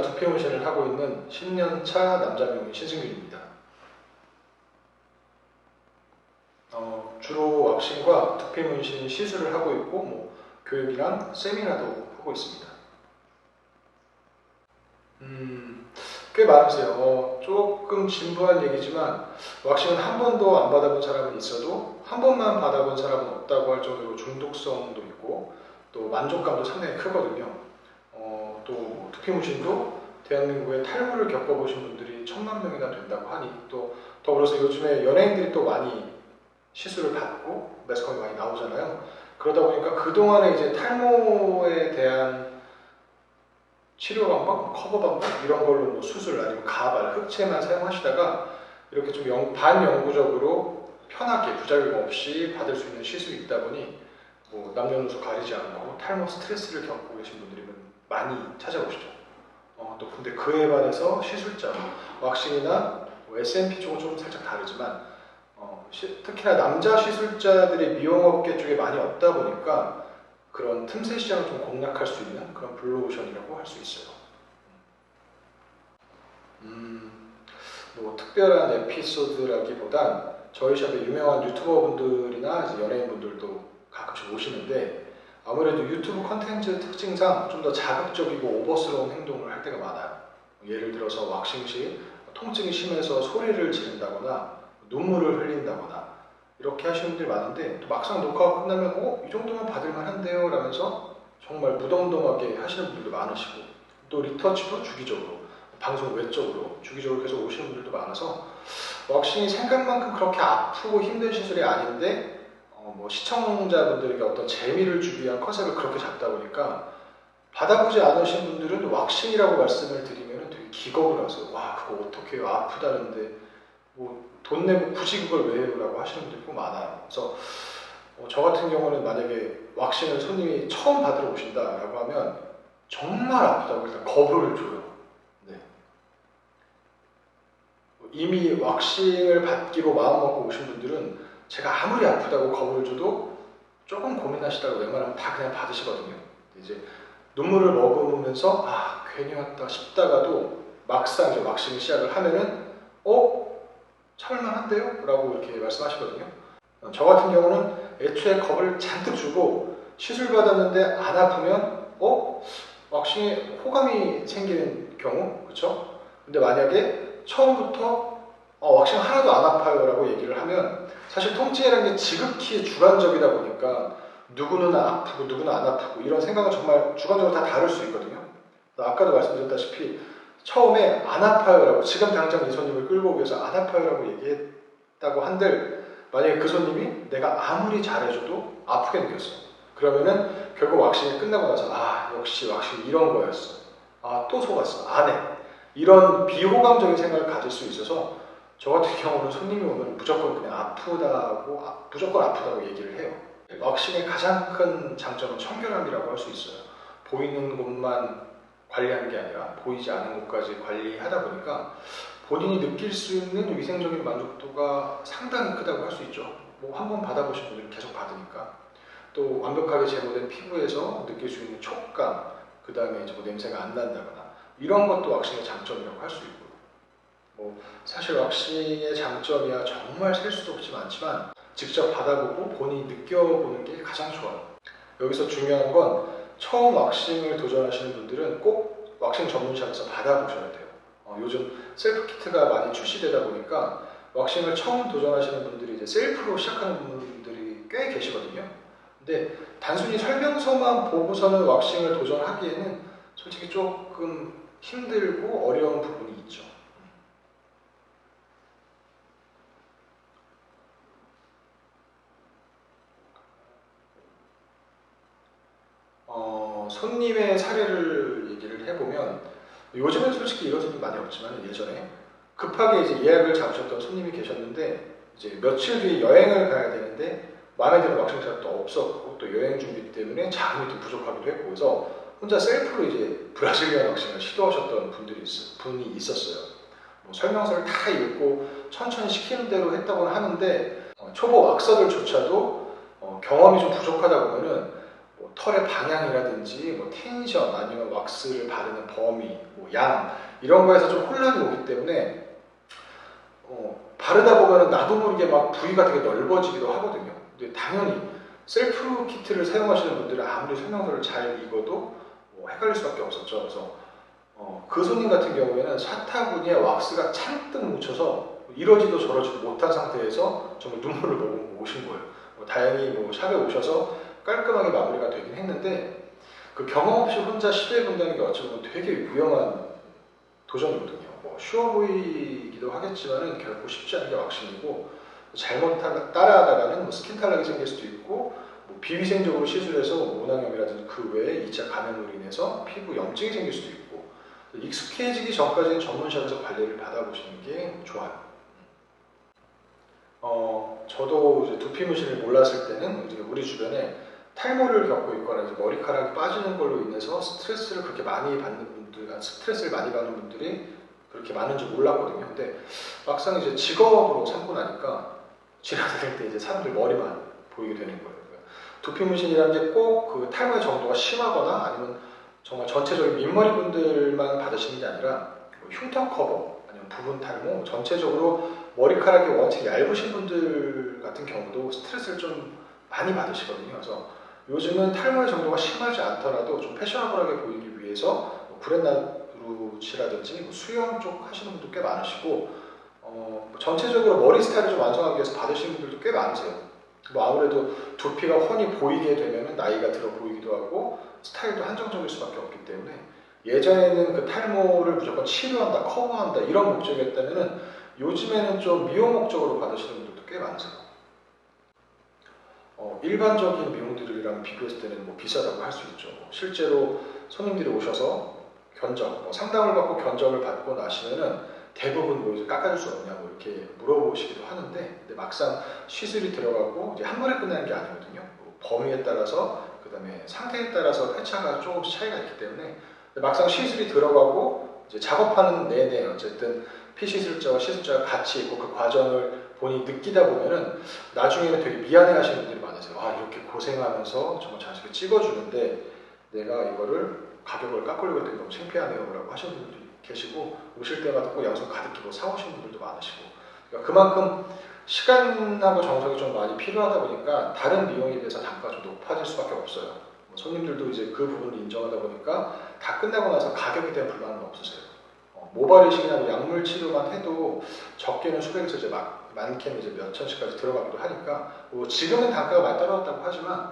왁싱이나 두피 문신을 하고 있는 10년차 남자 명의 신승균입니다. 주로 왁싱과 두피 문신 시술을 하고 있고 교육이랑 세미나도 하고 있습니다. 꽤 많으세요. 조금 진부한 얘기지만 왁싱은 한 번도 안 받아본 사람은 있어도 한 번만 받아본 사람은 없다고 할 정도로 중독성도 있고 또 만족감도 상당히 크거든요. 또 두피 문신도 대한민국에 탈모를 겪어보신 분들이 1000만 명이나 된다고 하니 또 더불어서 요즘에 연예인들이 또 많이 시술을 받고 매스컴이 많이 나오잖아요. 그러다 보니까 그동안에 이제 탈모에 대한 치료 방법, 커버 방법 이런 걸로 수술 아니면 가발, 흑채만 사용하시다가 이렇게 좀 반영구적으로 편하게 부작용 없이 받을 수 있는 시술이 있다 보니 남녀노소 가리지 않고 탈모 스트레스를 겪고 계신 분들이 많이 찾아오시죠. 또 근데 그에 반해서 시술자, 왁싱이나 S&P 쪽은 좀 살짝 다르지만 특히나 남자 시술자들이 미용업계 쪽에 많이 없다 보니까 그런 틈새 시장을 좀 공략할 수 있는 그런 블루오션이라고 할 수 있어요. 특별한 에피소드라기보단 저희 샵에 유명한 유튜버 분들이나 연예인 분들도 가끔씩 오시는데 아무래도 유튜브 컨텐츠 특징상 좀 더 자극적이고 오버스러운 행동을 할 때가 많아요. 예를 들어서 왁싱 시 통증이 심해서 소리를 지른다거나 눈물을 흘린다거나 이렇게 하시는 분들이 많은데 또 막상 녹화가 끝나면 이 정도면 받을만 한데요 라면서 정말 무덤덤하게 하시는 분들도 많으시고 또 리터치도 주기적으로 방송 외적으로 주기적으로 계속 오시는 분들도 많아서 왁싱이 생각만큼 그렇게 아프고 힘든 시술이 아닌데 시청자분들에게 어떤 재미를 주기 위한 컨셉을 그렇게 잡다 보니까 받아보지 않으신 분들은 왁싱이라고 말씀을 드리면 되게 기겁을 하세요. 와 그거 어떻게 해요? 아프다는데 돈 내고 굳이 그걸 왜 해요? 라고 하시는 분들이 꼭 많아요. 그래서 저 같은 경우는 만약에 왁싱을 손님이 처음 받으러 오신다라고 하면 정말 아프다고 일단 거부를 줘요. 네. 이미 왁싱을 받기로 마음먹고 오신 분들은 제가 아무리 아프다고 거부를 줘도 조금 고민하시다가 웬만하면 다 그냥 받으시거든요. 이제 눈물을 머금으면서 괜히 왔다 싶다가도 막상 이제 왁싱 시작을 하면은 참을만한데요? 라고 이렇게 말씀하시거든요. 저 같은 경우는 애초에 겁을 잔뜩 주고 시술 받았는데 안 아프면 왁싱에 호감이 생기는 경우, 그쵸? 근데 만약에 처음부터 왁싱 하나도 안 아파요 라고 얘기를 하면 사실 통증이라는 게 지극히 주관적이다 보니까 누구는 아프고 누구는 안 아프고 이런 생각은 정말 주관적으로 다 다를 수 있거든요. 아까도 말씀드렸다시피 처음에 안 아파요 라고 지금 당장 이 손님을 끌고 오기 위해서 안 아파요 라고 얘기했다고 한들 만약에 그 손님이 내가 아무리 잘해줘도 아프게 느꼈어. 그러면은 결국 왁싱이 끝나고 나서 역시 왁싱이 이런 거였어. 또 속았어. 안 해. 이런 비호감적인 생각을 가질 수 있어서 저 같은 경우는 손님이 오면 무조건 그냥 무조건 아프다고 얘기를 해요. 왁싱의 가장 큰 장점은 청결함이라고 할 수 있어요. 보이는 곳만 관리하는 게 아니라 보이지 않은 곳까지 관리하다 보니까 본인이 느낄 수 있는 위생적인 만족도가 상당히 크다고 할 수 있죠. 한 번 받아보신 분들은 계속 받으니까. 또 완벽하게 제모된 피부에서 느낄 수 있는 촉감, 그 다음에 이제 냄새가 안 난다거나 이런 것도 왁싱의 장점이라고 할 수 있고요. 사실 왁싱의 장점이야 정말 셀 수도 없지 많지만 직접 받아보고 본인이 느껴보는 게 가장 좋아요. 여기서 중요한 건 처음 왁싱을 도전하시는 분들은 꼭 왁싱 전문샵에서 받아보셔야 돼요. 요즘 셀프 키트가 많이 출시되다 보니까 왁싱을 처음 도전하시는 분들이 이제 셀프로 시작하는 분들이 꽤 계시거든요. 근데 단순히 설명서만 보고서는 왁싱을 도전하기에는 솔직히 조금 힘들고 어려운 부분이 있죠. 손님의 사례를 얘기를 해보면 요즘은 솔직히 이런 손님 많이 없지만 예전에 급하게 이제 예약을 잡으셨던 손님이 계셨는데 이제 며칠 뒤에 여행을 가야 되는데 마음에 드는 왁싱샵도 없었고 또 여행 준비 때문에 자금이 좀 부족하기도 했고 그래서 혼자 셀프로 이제 브라질리안 왁싱을 시도하셨던 분이 있었어요. 설명서를 다 읽고 천천히 시키는 대로 했다고는 하는데 초보 왁서들조차도 경험이 좀 부족하다 보면은 뭐 털의 방향이라든지 뭐 텐션 아니면 왁스를 바르는 범위, 뭐 양 이런 거에서 좀 혼란이 오기 때문에 바르다 보면 나도 모르게 막 부위가 되게 넓어지기도 하거든요. 근데 당연히 셀프 키트를 사용하시는 분들은 아무리 설명서를 잘 읽어도 뭐 헷갈릴 수밖에 없었죠. 그래서 그 손님 같은 경우에는 샤타구니에 왁스가 잔뜩 묻혀서 이러지도 저러지도 못한 상태에서 정말 눈물을 머금고 오신 거예요. 다행히 뭐 샵에 오셔서 깔끔하게 마무리가 되긴 했는데 그 경험 없이 혼자 시도해본다는 게 어찌 보면 되게 위험한 도전이거든요. 뭐 쉬워 보이기도 하겠지만은 결코 쉽지 않은 게 왁싱이고 잘못 따라하다가는 뭐 스킨 탈락이 생길 수도 있고 뭐 비위생적으로 시술해서 모낭염이라든지 그 외에 2차 감염으로 인해서 피부 염증이 생길 수도 있고 익숙해지기 전까지는 전문샵에서 관리를 받아보시는 게 좋아요. 저도 이제 두피 문신을 몰랐을 때는 이제 우리 주변에 탈모를 겪고 있거나 이제 머리카락이 빠지는 걸로 인해서 스트레스를 그렇게 많이 받는 분들, 스트레스를 많이 받는 분들이 그렇게 많은 줄 몰랐거든요. 근데 막상 이제 직업으로 삼고 나니까 지나다닐 때 이제 사람들 머리만 보이게 되는 거예요. 그러니까 두피 문신이라는 게 꼭 그 탈모의 정도가 심하거나 아니면 정말 전체적인 민머리 분들만 받으시는 게 아니라 뭐 흉터 커버 아니면 부분 탈모 전체적으로 머리카락이 원체 얇으신 분들 같은 경우도 스트레스를 좀 많이 받으시거든요. 그래서 요즘은 탈모의 정도가 심하지 않더라도 좀 패셔너블하게 보이기 위해서 뭐 브렛나루치라든지 뭐 수영 쪽 하시는 분도 꽤 많으시고 전체적으로 머리 스타일을 좀 완성하기 위해서 받으시는 분들도 꽤 많으세요. 뭐 아무래도 두피가 훤히 보이게 되면 나이가 들어 보이기도 하고 스타일도 한정적일 수밖에 없기 때문에 예전에는 그 탈모를 무조건 치료한다, 커버한다 이런 목적이었다면은 요즘에는 좀 미용 목적으로 받으시는 분들도 꽤 많으세요. 일반적인 미용들이랑 비교했을 때는 뭐 비싸다고 할 수 있죠. 실제로 손님들이 오셔서 견적, 상담을 받고 견적을 받고 나시면은 대부분 뭐 이제 깎아줄 수 없냐고 이렇게 물어보시기도 하는데 근데 막상 시술이 들어가고 이제 한 번에 끝나는 게 아니거든요. 뭐 범위에 따라서 그 다음에 상태에 따라서 회차가 조금씩 차이가 있기 때문에 막상 시술이 들어가고 이제 작업하는 내내 어쨌든 피시술자와 시술자가 같이 있고 그 과정을 본인이 느끼다 보면은 나중에는 되게 미안해 하시는 분들이 많으세요. 아, 이렇게 고생하면서 정말 자식을 찍어주는데 내가 이거를 가격을 깎으려고 했더니 너무 창피하네요 라고 하시는 분들이 계시고 오실 때마다 꼭 양손 가득 끼고 사오시는 분들도 많으시고 그러니까 그만큼 시간하고 정성이 좀 많이 필요하다 보니까 다른 미용에 비해서 단가가 좀 높아질 수밖에 없어요. 손님들도 이제 그 부분을 인정하다 보니까 다 끝나고 나서 가격에 대한 불만은 없으세요. 모발이식이나 뭐 약물 치료만 해도 적게는 수백에서 이제 많게는 이제 몇 천씩까지 들어가기도 하니까 뭐 지금은 단가가 많이 떨어졌다고 하지만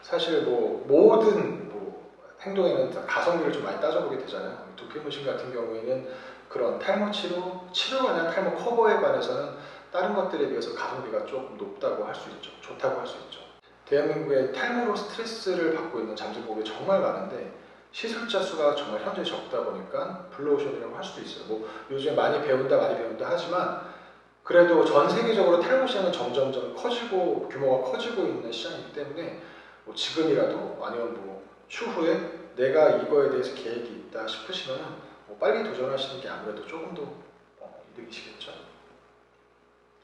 사실 뭐 모든 뭐 행동에는 가성비를 좀 많이 따져보게 되잖아요. 두피 문신 같은 경우에는 그런 탈모 치료가 아니라 탈모 커버에 관해서는 다른 것들에 비해서 가성비가 조금 높다고 할 수 있죠. 좋다고 할 수 있죠. 대한민국에 탈모로 스트레스를 받고 있는 잠재복이 정말 많은데 시술자 수가 정말 현재 적다 보니까 블루오션이라고 할 수도 있어요. 뭐 요즘 많이 배운다 하지만 그래도 전 세계적으로 탈모 시장은 점점점 커지고 규모가 커지고 있는 시장이기 때문에 뭐 지금이라도 아니면 뭐 추후에 내가 이거에 대해서 계획이 있다 싶으시면 뭐 빨리 도전하시는 게 아무래도 조금 더 이득이시겠죠.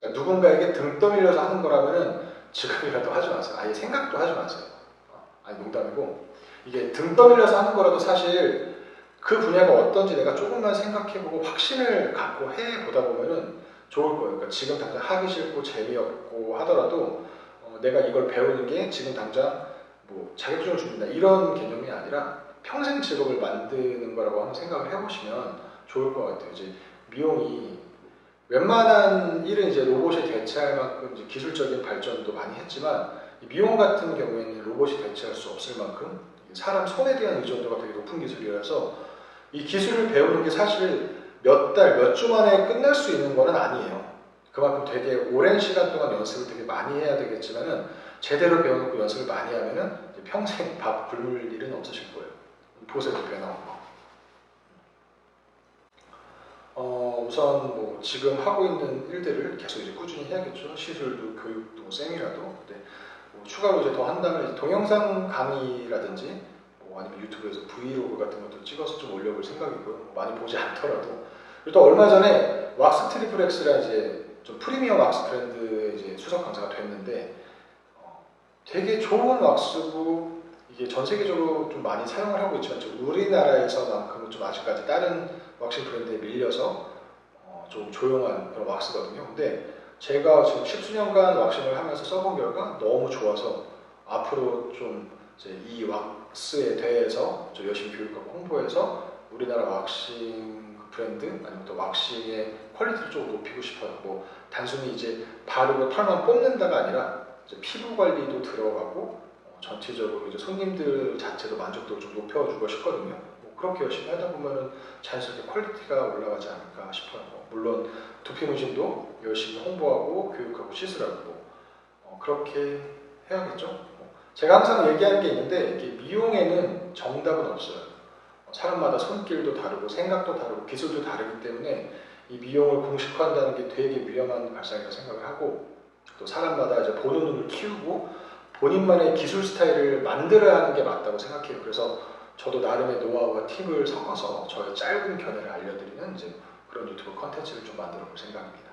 그러니까 누군가에게 등 떠밀려서 하는 거라면은 지금이라도 하지 마세요. 아예 생각도 하지 마세요. 아니 농담이고 이게 등 떠밀려서 하는 거라도 사실 그 분야가 어떤지 내가 조금만 생각해보고 확신을 갖고 해보다 보면은 좋을 거예요. 그러니까 지금 당장 하기 싫고 재미없고 하더라도 내가 이걸 배우는 게 지금 당장 뭐 자격증을 준다 이런 개념이 아니라 평생 직업을 만드는 거라고 한번 생각을 해보시면 좋을 것 같아요. 이제 미용이 웬만한 일은 이제 로봇이 대체할 만큼 이제 기술적인 발전도 많이 했지만 미용 같은 경우에는 로봇이 대체할 수 없을 만큼 사람 손에 대한 의존도가 되게 높은 기술이라서 이 기술을 배우는 게 사실 몇 달, 몇 주 만에 끝날 수 있는 건 아니에요. 그만큼 되게 오랜 시간 동안 연습을 되게 많이 해야 되겠지만은 제대로 배워놓고 연습을 많이 하면은 평생 밥 굶을 일은 없으실 거예요. 보세요, 변화온 거. 우선 뭐 지금 하고 있는 일들을 계속 이제 꾸준히 해야겠죠. 시술도 교육도 쌤이라도. 근데 뭐 추가로 이제 더 한다면 이제 동영상 강의라든지 뭐 아니면 유튜브에서 브이로그 같은 것도 찍어서 좀 올려볼 생각이고요. 뭐 많이 보지 않더라도. 그리고 또 얼마 전에 왁스 트리플 X라 이제 좀 프리미엄 왁스 브랜드의 이제 수석 강사가 됐는데 되게 좋은 왁스고 이게 전 세계적으로 좀 많이 사용을 하고 있지만 우리나라에서만큼은 좀 아직까지 다른 왁싱 브랜드에 밀려서 좀 조용한 그런 왁스거든요. 근데 제가 지금 십수년간 왁싱을 하면서 써본 결과 너무 좋아서 앞으로 좀 이제 이 왁스에 대해서 좀 열심히 교육하고 홍보해서 우리나라 왁싱 브랜드 아니면 또 왁싱의 퀄리티를 좀 높이고 싶어요. 뭐 단순히 이제 바르고 털만 뽑는다가 아니라 이제 피부 관리도 들어가고 전체적으로 이제 손님들 자체도 만족도를 좀 높여주고 싶거든요. 뭐 그렇게 열심히 하다 보면은 자연스럽게 퀄리티가 올라가지 않을까 싶어요. 물론 두피 문신도 열심히 홍보하고 교육하고 시술하고 그렇게 해야겠죠. 제가 항상 얘기하는 게 있는데 이게 미용에는 정답은 없어요. 사람마다 손길도 다르고 생각도 다르고 기술도 다르기 때문에 이 미용을 공식화한다는 게 되게 위험한 발상이라고 생각을 하고 또 사람마다 이제 보는 눈을 키우고 본인만의 기술 스타일을 만들어야 하는 게 맞다고 생각해요. 그래서 저도 나름의 노하우와 팁을 섞어서 저의 짧은 견해를 알려드리는 이제 그런 유튜브 컨텐츠를 좀 만들어 볼 생각입니다.